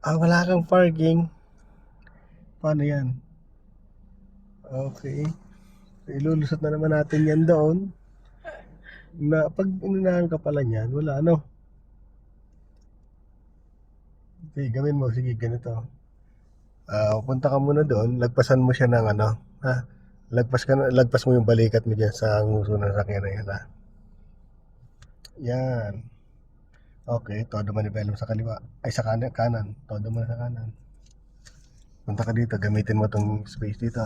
Wala kang parking. Paano yan? Okay. Ilulusot na naman natin yan doon. Na, pag inunahan ka pala niyan, wala ano. Okay, gawin mo. Sige, ganito. Punta ka muna doon. Lagpasan mo siya ng ano. Ha? Lagpas mo yung balikat mo dyan sa nguso ng sakyan na yan. Ha? Yan. Okay, todo manibelum sa kaliwa. Ay, sa kanan. Todo mo sa kanan. Punta ka dito. Gamitin mo tong space dito.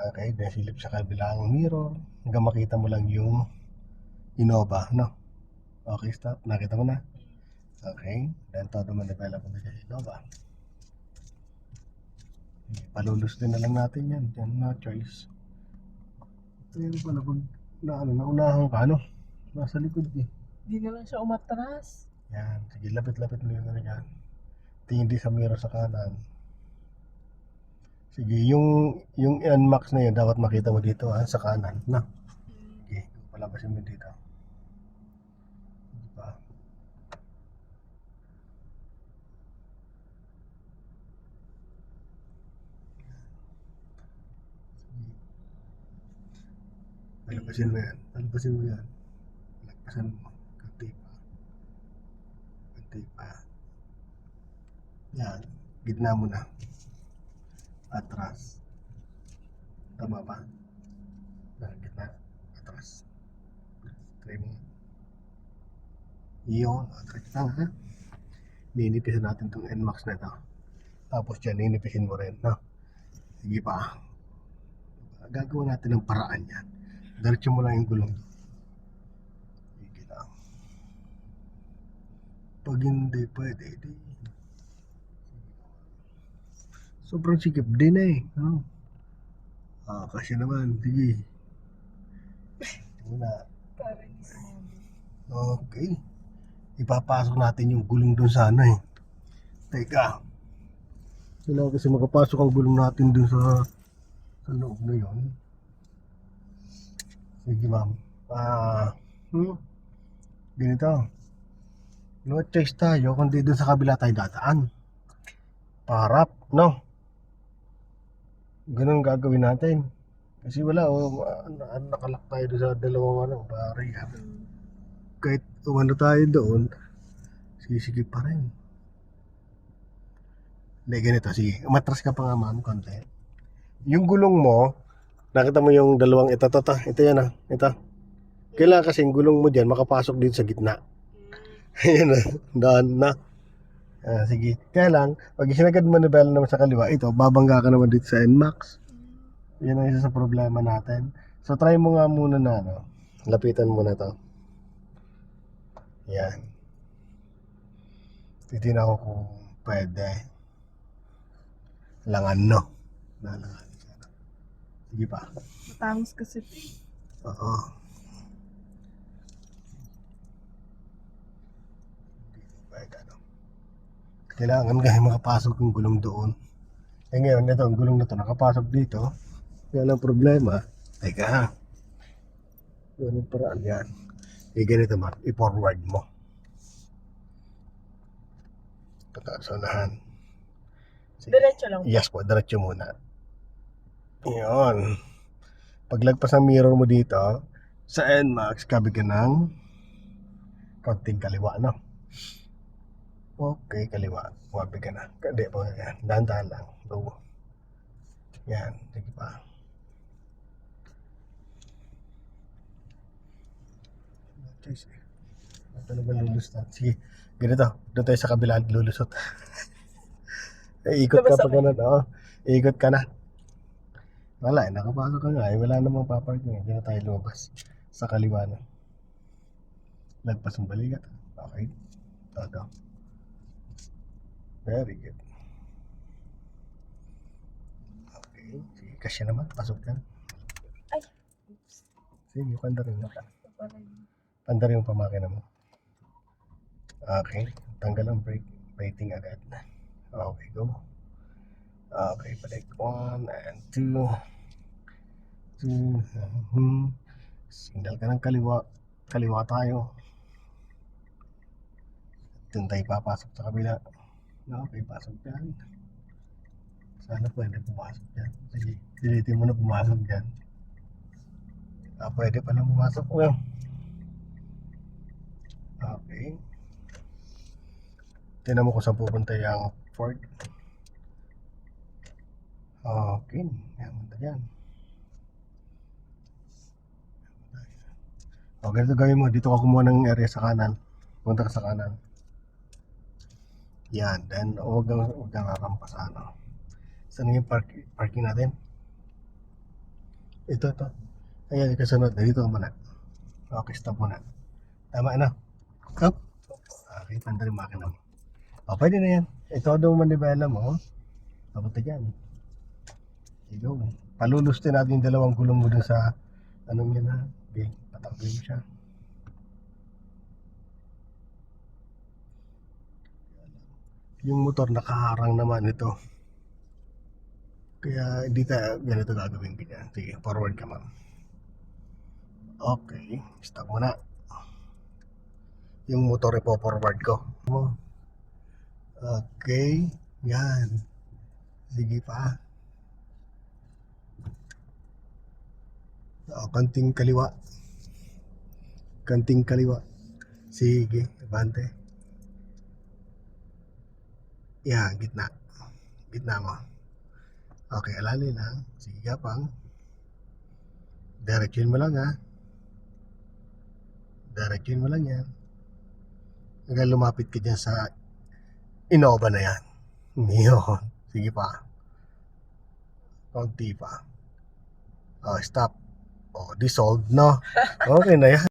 Okay, then silip sa kabilang mirror. Hanggang makita mo lang yung Innova, no? Okay, stop. Nakita mo na? Okay, then todo manibelum mo sa Innova. Palulus din na lang natin yan. Yan na choice. Ayun pala pag naunahan ka, ano? Nasa likod eh. Di na lang siya umatras. Yan, sige, lapit-lapit mo yung ano yan. Tingin din sa mirror sa kanan. Sige, yung NMAX na yun, dapat makita mo dito ha, sa kanan, na. Sige, palabasin mo dito. Diba? Palabasin mo yan. Palabasin mo yan. Palabasin mo. Kunti pa. Kunti pa. Yan. Gitna mo na. Atras. Tama ba? Gitna. Atras. Try mo. Yun. Atras lang ha. Ninipisan natin itong NMAX na ito. Tapos dyan, ninipisin mo rin. No? Sige pa. Gagawa natin ng paraan yan. Diretso mo lang yung gulong. Sige lang. Pag hindi pwede, di. Sobrang sikip din eh. No? Kasi naman. Sige. Muna. Okay. Ipapasok natin yung gulong dun sa ano eh. Teka. Kailangan kasi makapasok ang gulong natin dun sa loob na yun. Sige ma'am. Ganito. No choice tayo kundi dun sa kabila tayo dadaan. Paharap, no? Ganun gagawin natin. Kasi wala, nakalak tayo doon sa dalawang pare. Kahit umano tayo doon, sisigip pa rin. Hindi, ganito, sige. Umatras ka pa nga ma'am, konti. Yung gulong mo, nakita mo yung dalawang ito yan ito. Kailangan kasi yung gulong mo dyan, makapasok din sa gitna. Ayan na, daan na. Sige. Kaya lang, pag isinagad mo na naman sa kaliwa, ito, babangga ka naman dito sa NMAX. Yan ang isa sa problema natin. So, try mo nga muna na, no? Lapitan mo na to. Yan. Titignan ko kung pwede. Langan, no? Langan. Sige pa. Matangos kasi. Oo. Pwede, no? Kailangan kasi makapasok yung gulong doon. Ngayon, ito, ang gulong na to nakapasok dito. Yan ang problema. Teka. Yan ang paraan yan. Ganito ma, i-forward mo. Pataas unahan. Diretso lang. Yes po, diretso muna. Yun. Paglagpas ng mirror mo dito, sa NMAX, kabi ka ng konting kaliwa, no? Okay, kaliwa. Wabi ka na. Hindi po, yan. Dahan-dahan lang. Go. Yan, sige pa. Ito na ba lulusot? Sige, ganito. Doon tayo sa kabila lulusot. Ikot ka pa ganun, oh. Ikot ka na. Wala, nakapasok ka nga. Wala namang paparking. Diyan na tayo lumabas. Sa kaliwa na. Lagpas ang balikat. Okay. Todo. Very good. Okay. Sige, kasya naman. Pasok ka. Ay. Sige, pandarin mo. Pandarin mo pamakina mo. Okay. Tanggal ang brake. Rating agad. Okay, go. Okay, balik. 1 and 2. Signal ka ng kaliwa. Kaliwa tayo. Doon tayo papasok sa kabila. Okay, pasok dyan. Sana pwede pumasok dyan. Sige, pilitin mo na pumasok dyan. Pwede pala pumasok. Well, okay. Tingnan mo kung saan pupunta yung Ford. Okay, yan, punta dyan. O, ganito gawin mo. Dito ka kumuha ng area sa kanan. Punta ka sa kanan. Yan, then huwag kang rarampa sa ano. Saan yung parking natin? Ito. Ayan, kasunod. Dito ka muna. Okay, stop muna. Tama na. Up. Okay, panda rin makina mo. O, pwede na yan. Ito daw manibela mo. Papunta dyan. Go. Palulustin natin yung dalawang gulong mo dun sa anong yan ha. Okay, patakbin mo siya. Yung motor nakaharang naman ito. Kaya hindi tayo ganito gagawin ganyan. Sige, forward ka ma'am. Okay, stop muna. Yung motor ipo-forward ko. Okay, yan. Sige pa. Kanting kaliwa. Kanting kaliwa. Sige, bante. Yan, gitna. Gitna mo. Okay, alali lang. Sige, gapang. Direction mo lang ha. Direction mo lang yan. Hanggang lumapit ka dyan sa Innova na yan. Yun. Sige pa. Konti pa. Oh, stop. Oh, dissolved no? Okay na yan.